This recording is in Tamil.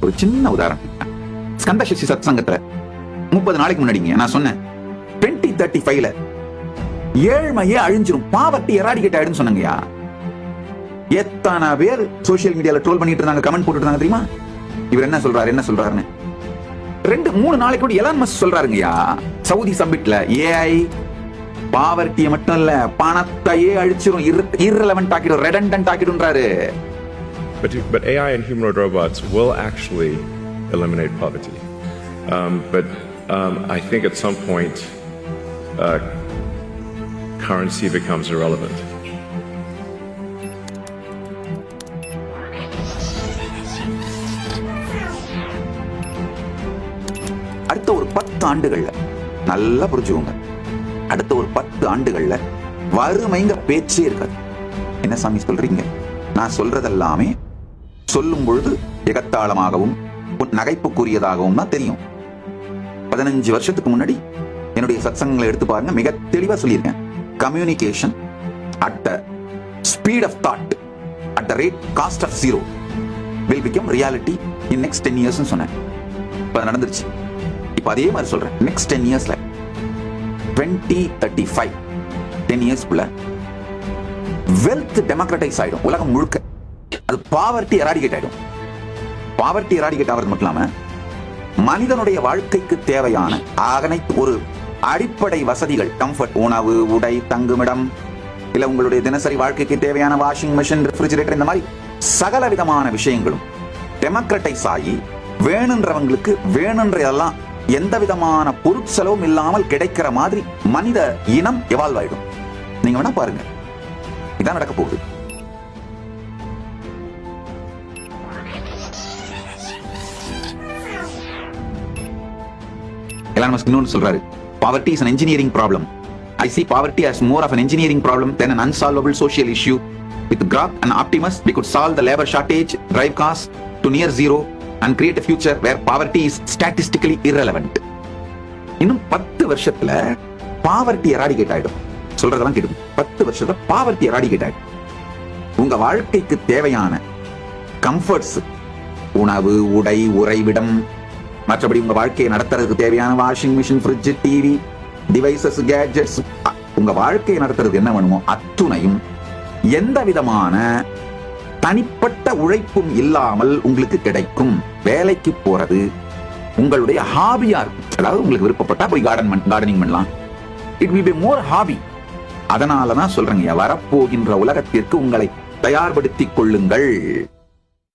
ஒரு சின்ன உதாரணம். ஸ்கந்த சஷ்டி சத் சங்கத்துல 30 நாளைக்கு முன்னாடிங்க நான் சொன்னேன் 2035ல ஏழ்மையே அழிஞ்சிரும், பாவர்ட்டி எராடிகேட் ஆயிடும் சொன்னங்கயா. எத்தனை பேர் சோசியல் மீடியால ட்ரோல் பண்ணிட்டு இருந்தாங்க, கமெண்ட் போட்டுட்டு இருந்தாங்க தெரியுமா? இவர் என்ன சொல்றாருன்னு 2-3 நாளைக்கு கூட எலான் மஸ்க் சொல்றாருங்கயா சவுதி சம்மிட்ல, ஏஐ பாவர்ட்டியை மட்டும் இல்ல பணத்தையே அழிச்சிரும், irrelevant ஆக்கிடும், redundant ஆக்கிடும்ன்றாரு. But AI and humanoid robots will actually eliminate poverty. But I think at some point currency becomes irrelevant. அடுத்த ஒரு 10 ஆண்டுகள்ல நல்லா புரிஞ்சுக்கோங்க, அடுத்த ஒரு 10 ஆண்டுகள்ல வறுமைங்க பேச்சே இருக்காது. என்ன சாமி சொல்றீங்க? நான் சொல்றதெல்லாமே சொல்லும் பொழுது எகத்தாளமாகவும் நகைப்புக்குரியதாகவும் தான் தெரியும். 15 வருஷத்துக்கு முன்னாடி என்னுடைய சத்சங்கங்களை எடுத்து பாருங்க, மிக தெளிவா சொல்லியிருக்கேன். Communication at the speed of thought at the rate cost of zero will become reality in next 10 years சொன்னேன். இப்ப நடந்துருச்சு. இப்ப அதே மாதிரி சொல்றேன், நெக்ஸ்ட் 10 இயர்ஸ்ல 2035 10 இயர்ஸ்க்குள்ள வெல்த் டெமோக்ரட்டைஸ் ஆயிடும் உலகம் முழுக்க. அது பாவர்ட்டி எராடிகேட் ஆயிடும். பாவர்ட்டி எராடிகேட் ஆகிறது மட்டும் இல்லாம மனிதனுடைய வாழ்க்கைக்கு தேவையான அனைத்து ஒரு அடிப்படை வசதிகள், கம்ஃபர்ட், உணவு, உடை, தங்குமிடம், இல்ல உங்களுடைய தினசரி வாழ்க்கைக்கு தேவையான வாஷிங் மெஷின், ரெஃப்ரிஜரேட்டர், இந்த மாதிரி சகல விதமான விஷயங்களும் டெமோக்ரட்டைஸ் ஆகி வேணுன்றவங்களுக்கு வேணுன்றதெல்லாம் எந்த விதமான பொருட்செலவும் இல்லாமல் கிடைக்கிற மாதிரி மனித இனம் எவால்வ் ஆயிடும். நீங்க வேணா பாருங்க, இதான் நடக்க போகுது. எலான் மஸ்க் இன்னொன்னு சொல்றாரு, poverty is an engineering problem. I see poverty as more of an engineering problem than an unsolvable social issue. With Grok and Optimus, we could solve the labor shortage, drive costs to near zero, and create a future where poverty is statistically irrelevant. இன்னும் 10 வருஷத்துல பாவர்ட்டி எராடிகேட் ஆயிடும். சொல்றதெல்லாம் கேட்கும். 10 வருஷத்துல பாவர்ட்டி எராடிகேட் ஆயிடும். உங்க வாழ்க்கைக்கு தேவையான கம்ஃபர்ட்ஸ், உணவு, உடை, உறைவிடம், மற்றபடி உங்க வாழ்க்கையை நடத்துறதுக்கு தேவையான washing machine, fridge, TV, devices, gadgets, உங்க வாழ்க்கையை நடத்துறதுக்கு என்ன வேணுமோ அத்துணையும் எந்த விதமான தனிப்பட்ட உழைப்பும் இல்லாமல் உங்களுக்கு கிடைக்கும். வேலைக்கு போறது உங்களுடைய ஹாபியா இருக்கும். அதாவது உங்களுக்கு விருப்பப்பட்டா போய் கார்டனிங் பண்ணலாம். It will be more hobby. அதனாலதான் சொல்றேங்க, வரப்போகின்ற உலகத்திற்கு உங்களை தயார்படுத்திக் கொள்ளுங்கள்.